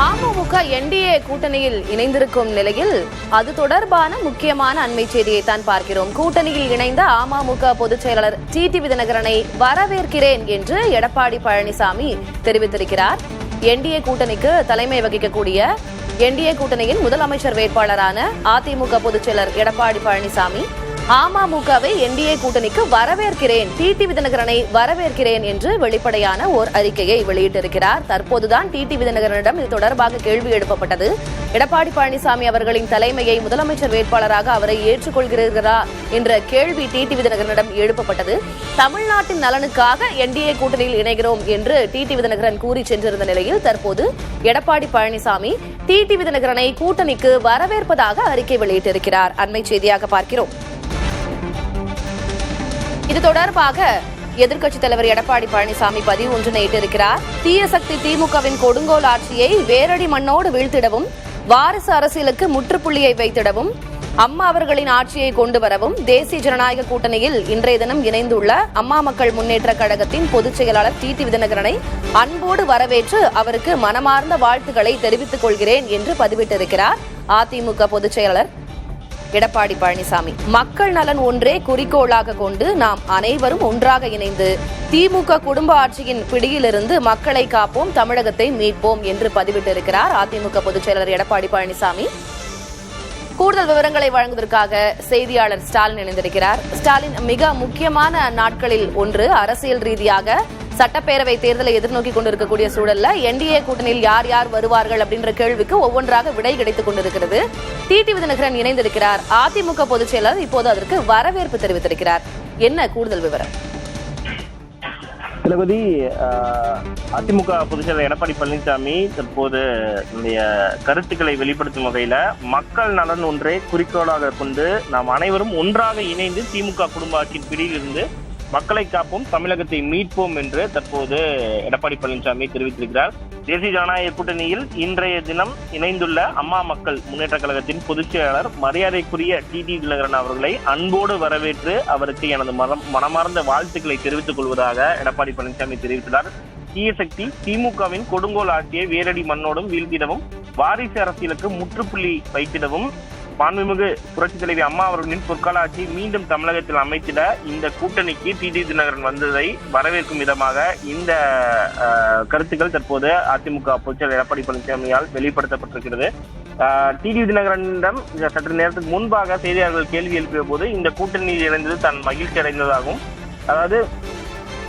AMMK NDA கூட்டணியில் இணைந்திருக்கும் நிலையில் அது தொடர்பான முக்கியமான அண்மை செய்தியை தான் பார்க்கிறோம். கூட்டணியில் இணைந்த அமமுக பொதுச் செயலாளர் டிடிவி தினகரனை வரவேற்கிறேன் என்று எடப்பாடி பழனிசாமி தெரிவித்திருக்கிறார். என்டிஏ கூட்டணிக்கு தலைமை வகிக்கக்கூடிய என்டிஏ கூட்டணியின் முதலமைச்சர் வேட்பாளரான அதிமுக பொதுச் செயலர் எடப்பாடி பழனிசாமி அமமுகவை என்டிஏ கூட்டணிக்கு வரவேற்கிறேன், டிடிவி தினகரனை வரவேற்கிறேன் என்று வெளிப்படையான ஓர் அறிக்கையை வெளியிட்டிருக்கிறார். தற்போதுதான் டிடிவி தினகரனிடம் இது தொடர்பாக கேள்வி எழுப்பப்பட்டது. எடப்பாடி பழனிசாமி அவர்களின் தலைமையை முதலமைச்சர் வேட்பாளராக அவரை ஏற்றுக்கொள்கிறீர்களா என்ற கேள்வி டிடிவி தினகரனிடம் எழுப்பப்பட்டது. தமிழ்நாட்டின் நலனுக்காக என்டிஏ கூட்டணியில் இணைகிறோம் என்று டிடிவி தினகரன் கூறி சென்றிருந்த நிலையில் தற்போது எடப்பாடி பழனிசாமி டிடிவி தினகரனை கூட்டணிக்கு வரவேற்பதாக அறிக்கை வெளியிட்டிருக்கிறார். அண்மை செய்தியாக பார்க்கிறோம். இது தொடர்பாக எதிர்க்கட்சித் தலைவர் எடப்பாடி பழனிசாமி பதிவு ஒன்றினை இட்டிருக்கிறார். தீய சக்தி திமுகவின் கொடுங்கோல் ஆட்சியை வேரடி மண்ணோடு வீழ்த்திடவும், வாரிசு அரசியலுக்கு முற்றுப்புள்ளியை வைத்திடவும், அம்மா அவர்களின் ஆட்சியை கொண்டு வரவும் தேசிய ஜனநாயக கூட்டணியில் இன்றைய தினம் இணைந்துள்ள அம்மா மக்கள் முன்னேற்ற கழகத்தின் பொதுச் செயலாளர் டிடிவி தினகரனை அன்போடு வரவேற்று அவருக்கு மனமார்ந்த வாழ்த்துக்களை தெரிவித்துக் கொள்கிறேன் என்று பதிவிட்டிருக்கிறார் அதிமுக பொதுச் செயலாளர் எடப்பாடி பழனிசாமி. மக்கள் நலன் ஒன்றே குறிக்கோளாக கொண்டு நாம் அனைவரும் ஒன்றாக இணைந்து திமுக குடும்ப ஆட்சியின் பிடியிலிருந்து மக்களை காப்போம், தமிழகத்தை மீட்போம் என்று பதிவிட்டிருக்கிறார் அதிமுக பொதுச் செயலாளர் எடப்பாடி பழனிசாமி. கூடுதல் விவரங்களை வழங்குவதற்காக செய்தியாளர் ஸ்டாலின் இணைந்திருக்கிறார். ஸ்டாலின், மிக முக்கியமான நாட்களில் ஒன்று, அரசியல் ரீதியாக சட்டப்பேரவை தேர்தலை எதிர்நோக்கி கொண்டிருக்கக்கூடிய சூழல்ல என்டிஏ கூட்டணியில் யார் யார் வருவார்கள் அப்படின்ற கேள்விக்கு ஒவ்வொன்றாக விடை கிடைத்துக் கொண்டிருக்கிறது. டிடிவி தினகரன் இணைந்திருக்கிறார். அதிமுக பொதுச் செயலாளர் இப்போது அதற்கு வரவேற்பு தெரிவித்திருக்கிறார். என்ன கூடுதல் விவரம்? தளபதி, அதிமுக பொதுச் செயலர் எடப்பாடி பழனிசாமி தற்போது தன்னுடைய கருத்துக்களை வெளிப்படுத்தும் வகையில மக்கள் நலன் ஒன்றே குறிக்கோளாக கொண்டு நாம் அனைவரும் ஒன்றாக இணைந்து திமுக குடும்ப ஆட்சியின் பிடியிலிருந்து மக்களை காப்போம், தமிழகத்தை மீட்போம் என்று தற்போது எடப்பாடி பழனிசாமி தெரிவித்திருக்கிறார். தேசிய ஜனநாயக கூட்டணியில் இன்றைய தினம் இணைந்துள்ள அம்மா மக்கள் முன்னேற்ற கழகத்தின் பொதுச் செயலாளர் மரியாதைக்குரிய டிடிவி தினகரன் அவர்களை அன்போடு வரவேற்று அவருக்கு எனது மனமார்ந்த வாழ்த்துக்களை தெரிவித்துக் கொள்வதாக எடப்பாடி பழனிசாமி தெரிவித்துள்ளார். தீய சக்தி திமுகவின் கொடுங்கோல் ஆட்சியை வேரடி மண்ணோடும் வீழ்த்திடவும், வாரிசு அரசியலுக்கு முற்றுப்புள்ளி வைத்திடவும், மாண்புமிகு புரட்சி தலைவி அம்மா அவர்களின் பொற்கால ஆட்சியை மீண்டும் தமிழகத்தில் அமைத்திட இந்த கூட்டணிக்கு டிடிவி தினகரன் வந்ததை வரவேற்கும் விதமாக இந்த கருத்துக்கள் தற்போது அதிமுக பொதுச்செயலர் எடப்பாடி பழனிசாமியால் வெளிப்படுத்தப்பட்டிருக்கிறது. டிடிவி தினகரனிடம் சற்று நேரத்துக்கு முன்பாக செய்தியாளர்கள் கேள்வி எழுப்பிய போது இந்த கூட்டணியில் இணைந்தது தான் மகிழ்ச்சி அடைந்ததாகவும், அதாவது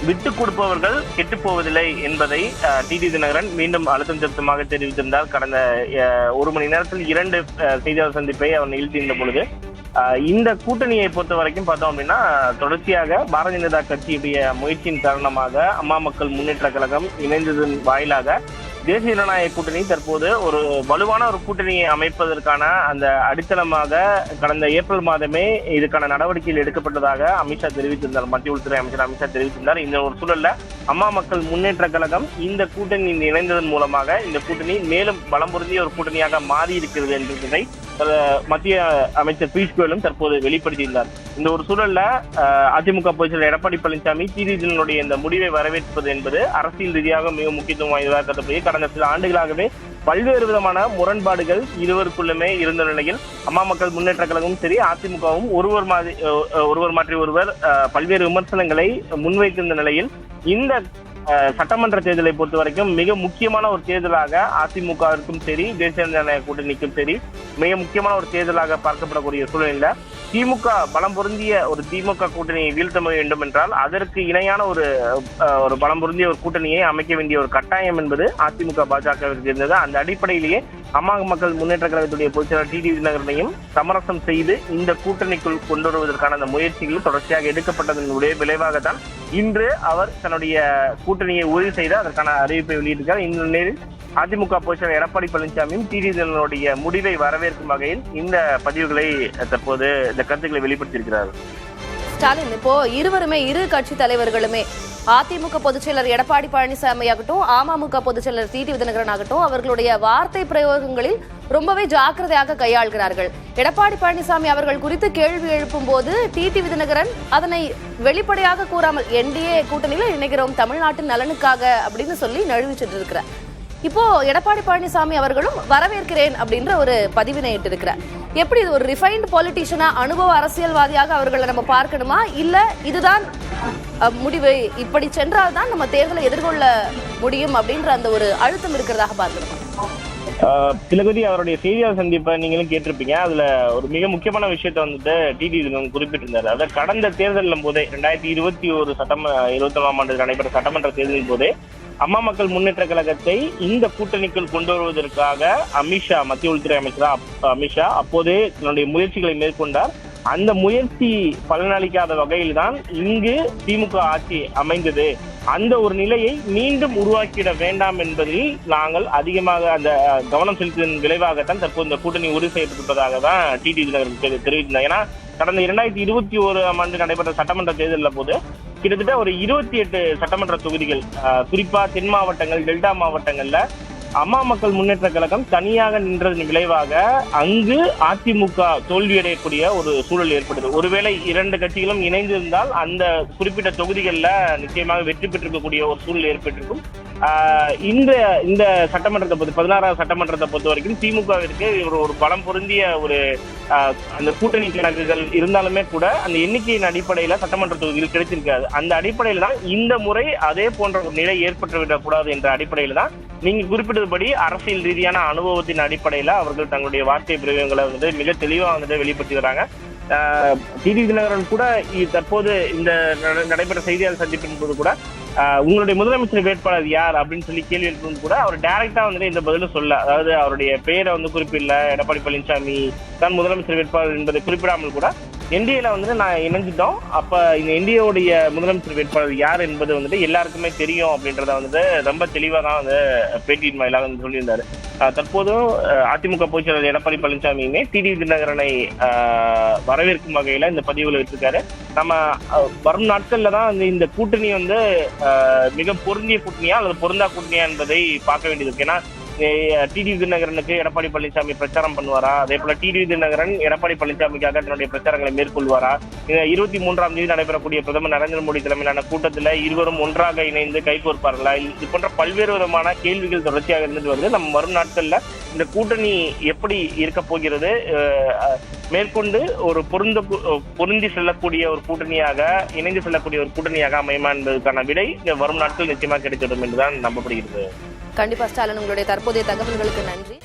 விட்டுக் கொடுப்பவர்கள் கெட்டுப் போவதில்லை என்பதை டிடிவி தினகரன் மீண்டும் அழுத்தம் திருத்தமாக தெரிவித்திருந்தார். கடந்த ஒரு மணி நேரத்தில் 2 செய்தியாளர் சந்திப்பை அவர் நிகழ்த்தியிருந்த பொழுது இந்த கூட்டணியை பொறுத்த வரைக்கும் பார்த்தோம் அப்படின்னா, தொடர்ச்சியாக பாரதிய ஜனதா கட்சியுடைய முயற்சியின் காரணமாக அம்மா மக்கள் முன்னேற்ற கழகம் இணைந்ததன் வாயிலாக தேசிய ஜனநாயக கூட்டணி தற்போது ஒரு வலுவான ஒரு கூட்டணியை அமைப்பதற்கான அந்த அடித்தளமாக கடந்த ஏப்ரல் மாதமே இதுக்கான நடவடிக்கைகள் எடுக்கப்பட்டதாக அமித்ஷா தெரிவித்திருந்தார். மத்திய உள்துறை அமைச்சர் அமித்ஷா தெரிவித்திருந்தார். இந்த ஒரு சூழல்ல அம்மா மக்கள் முன்னேற்ற கழகம் இந்த கூட்டணியில் இணைந்ததன் மூலமாக இந்த கூட்டணி மேலும் பலம் பொருந்திய ஒரு கூட்டணியாக மாறி இருக்கிறது என்பதை மத்திய அமைச்சர் பியூஷ் கோயலும் தற்போது வெளிப்படுத்தியிருந்தார். இந்த ஒரு சூழல்ல அதிமுக பொதுச் செயலர் எடப்பாடி பழனிசாமி டிடிவியினுடைய இந்த முடிவை வரவேற்பது என்பது அரசியல் ரீதியாக மிக முக்கியத்துவம் வாய்ந்ததாக கருதப்படுகிறது. கடந்த சில ஆண்டுகளாகவே பல்வேறு விதமான முரண்பாடுகள் இருவருக்குள்ளுமே இருந்த நிலையில் அம்மா மக்கள் முன்னேற்ற கழகமும் சரி அதிமுகவும் ஒருவர் மாற்றி ஒருவர் பல்வேறு விமர்சனங்களை முன்வைத்திருந்த நிலையில் இந்த சட்டமன்ற தேர்தலை பொறுத்த வரைக்கும் மிக முக்கியமான ஒரு தேர்தலாக அதிமுகவிற்கும் சரி தேசிய ஜனநாயக கூட்டணிக்கும் சரி மிக முக்கியமான ஒரு தேர்தலாக பார்க்கப்படக்கூடிய சூழலில் திமுக பலம் பொருந்திய ஒரு திமுக கூட்டணியை வீழ்த்த வேண்டும் என்றால் அதற்கு இணையான ஒரு பலம் பொருந்திய ஒரு கூட்டணியை அமைக்க வேண்டிய ஒரு கட்டாயம் என்பது அதிமுக பாஜகவிற்கு இருந்தது. அந்த அடிப்படையிலேயே அம்மா மக்கள் முன்னேற்ற கழகத்துடைய பொதுச் செயலாளர் டிடிவி தினகரனையும் சமரசம் செய்து இந்த கூட்டணிக்குள் கொண்டு வருவதற்கான அந்த முயற்சிகள் தொடர்ச்சியாக எடுக்கப்பட்டதனுடைய விளைவாகத்தான் இன்று அவர் தன்னுடைய கூட்டணியை உறுதி செய்து அதற்கான அறிவிப்பை வெளியிட்டிருக்கிறார். இந்த நிலையில் அதிமுக பொதுச் செயலர் எடப்பாடி பழனிசாமியும் டிடிவி தினகரனுடைய முடிவை வரவேற்கும் வகையில் இந்த பதிவுகளை தற்போது இந்த கருத்துக்களை வெளிப்படுத்தியிருக்கிறார். ஸ்டாலின், இப்போ இருவருமே இரு கட்சி தலைவர்களுமே அதிமுக பொதுச் செயலர் எடப்பாடி பழனிசாமி ஆகட்டும், அமமுக பொதுச் செயலர் டிடிவி தினகரன் ஆகட்டும், அவர்களுடைய வார்த்தை பிரயோகங்களில் ரொம்பவே ஜாக்கிரதையாக கையாள்கிறார்கள். எடப்பாடி பழனிசாமி அவர்கள் குறித்து கேள்வி எழுப்பும் போது டிடிவி தினகரன் அதனை வெளிப்படையாக கூறாமல் என்டிஏ கூட்டணியில் இணைகிறோம், தமிழ்நாட்டின் நலனுக்காக அப்படின்னு சொல்லி நழுவிச்சிட்டு இருக்கிறார். இப்போ எடப்பாடி பழனிசாமி அவர்களும் வரவேற்கிறேன் அப்படின்ற ஒரு பதிவினை இட்டிருக்கிறார். எப்படி இது ஒரு ரிஃபைன்ட் பொலிட்டிஷியனா, அனுபவ அரசியல்வாதியாக அவர்களை நம்ம பார்க்கணுமா, இல்ல இதுதான் முடிவு, இப்படி சென்றால் தான் நம்ம தேர்தலை எதிர்கொள்ள முடியும் அப்படின்ற அந்த ஒரு அழுத்தம் இருக்கிறதாக பார்க்கணுமா? திலகவதி அவருடைய செய்தியாளர் சந்திப்பை நீங்களும் கேட்டிருப்பீங்க. அதுல ஒரு மிக முக்கியமான விஷயத்த வந்துட்டு டிடி குறிப்பிட்டிருந்தாரு. அதாவது கடந்த தேர்தலின் போதே 2021 ஆண்டு நடைபெற்ற சட்டமன்ற தேர்தலின் போதே அம்மா மக்கள் முன்னேற்ற கழகத்தை இந்த கூட்டணிக்குள் கொண்டு வருவதற்காக அமித்ஷா, மத்திய உள்துறை அமைச்சர் அமித்ஷா அப்போதே தன்னுடைய முயற்சிகளை மேற்கொண்டார். அந்த முயற்சி பலனளிக்காத வகையில் தான் இங்கு திமுக ஆட்சி அமைந்தது. அந்த ஒரு நிலையை மீண்டும் உருவாக்கிட வேண்டாம் என்பதில் நாங்கள் அதிகமாக அந்த கவனம் செலுத்தியதன் விளைவாகத்தான் தற்போது இந்த கூட்டணி உறுதி செய்யப்பட்டிருப்பதாக தான் டிடி தினகரன் தெரிவித்திருந்தார். ஏன்னா கடந்த 2021 ஆண்டு நடைபெற்ற சட்டமன்ற தேர்தலில் போது கிட்டத்தட்ட ஒரு 28 சட்டமன்ற தொகுதிகள், குறிப்பா தென் மாவட்டங்கள், டெல்டா மாவட்டங்கள்ல அம்மா மக்கள் முன்னேற்ற கழகம் தனியாக நின்றதன் விளைவாக அங்கு அதிமுக தோல்வியடையக்கூடிய ஒரு சூழல் ஏற்படுது. ஒருவேளை 2 கட்சிகளும் இணைந்திருந்தால் அந்த குறிப்பிட்ட தொகுதிகளில் நிச்சயமாக வெற்றி பெற்றிருக்கக்கூடிய ஒரு சூழல் ஏற்பட்டிருக்கும். இந்த சட்டமன்றத்தை 16வது சட்டமன்றத்தை பொறுத்த வரைக்கும் திமுகவிற்கு ஒரு பலம் பொருந்திய ஒரு அந்த கூட்டணி கணக்குகள் இருந்தாலுமே கூட அந்த எண்ணிக்கையின் அடிப்படையில சட்டமன்ற தொகுதிகள் கிடைச்சிருக்காது. அந்த அடிப்படையில தான் இந்த முறை அதே போன்ற ஒரு நிலை ஏற்பட்டுவிடக்கூடாது என்ற அடிப்படையில தான் நீங்க குறிப்பிட்டபடி அரசியல் ரீதியான அனுபவத்தின் அடிப்படையில அவர்கள் தங்களுடைய வார்த்தை பிரயோகங்களை மிக தெளிவா வெளிப்படுத்தி வராங்க. டிடி தினகரன் கூட தற்போது இந்த நடைபெற்ற செய்தியாளர் சந்திப்பின் போது கூட உங்களுடைய முதலமைச்சர் வேட்பாளர் யார் அப்படின்னு சொல்லி கேள்வி எழுப்பும் கூட அவர் டைரக்டா இந்த பதிலும் சொல்ல, அதாவது அவருடைய பெயரை குறிப்பிடல, எடப்பாடி பழனிசாமி தான் முதலமைச்சர் வேட்பாளர் என்பதை குறிப்பிடாமல் கூட என்டிஏல நான் இணைஞ்சிட்டோம், அப்ப இந்த என்டிஏவுடைய முதலமைச்சர் வேட்பாளர் யார் என்பது எல்லாருக்குமே தெரியும் அப்படின்றத ரொம்ப தெளிவா தான் பேட்டியின் வாயிலாக சொல்லியிருந்தாரு. தற்போதும் அதிமுக பொதுச் செயலாளர் எடப்பாடி பழனிசாமியுமே டிடி தினகரனை வரவேற்கும் வகையில இந்த பதிவுல வச்சிருக்காரு. நம்ம வரும் நாட்கள்ல தான் இந்த கூட்டணி மிக பொருந்திய கூட்டணியா அல்லது பொருந்தா கூட்டணியா என்பதை பார்க்க வேண்டியது இருக்கு. ஏன்னா டிடி தினகரனுக்கு எடப்பாடி பழனிசாமி பிரச்சாரம் பண்ணுவாரா, அதே போல டிடி தினகரன் எடப்பாடி பழனிசாமிக்காக தன்னுடைய பிரச்சாரங்களை மேற்கொள்வாரா, 23ஆம் தேதி நடைபெறக்கூடிய பிரதமர் நரேந்திர மோடி தலைமையிலான கூட்டத்தில் இருவரும் ஒன்றாக இணைந்து கைகோர்ப்பார்களா, இது போன்ற பல்வேறு விதமான கேள்விகள் தொடர்ச்சியாக இருந்துட்டு வருது. நம்ம வரும் நாட்கள்ல இந்த கூட்டணி எப்படி இருக்க போகிறது, மேற்கொண்டு ஒரு பொருந்தி செல்லக்கூடிய ஒரு கூட்டணியாக, இணைந்து செல்லக்கூடிய ஒரு கூட்டணியாக அமையுமா என்பதற்கான விடை வரும் நாட்கள் நிச்சயமாக கிடைத்திடும் என்றுதான் நம்பப்படுகிறது. கண்டிப்பா ஸ்டாலின், உங்களுடைய தற்போதைய தகவல்களுக்கு நன்றி.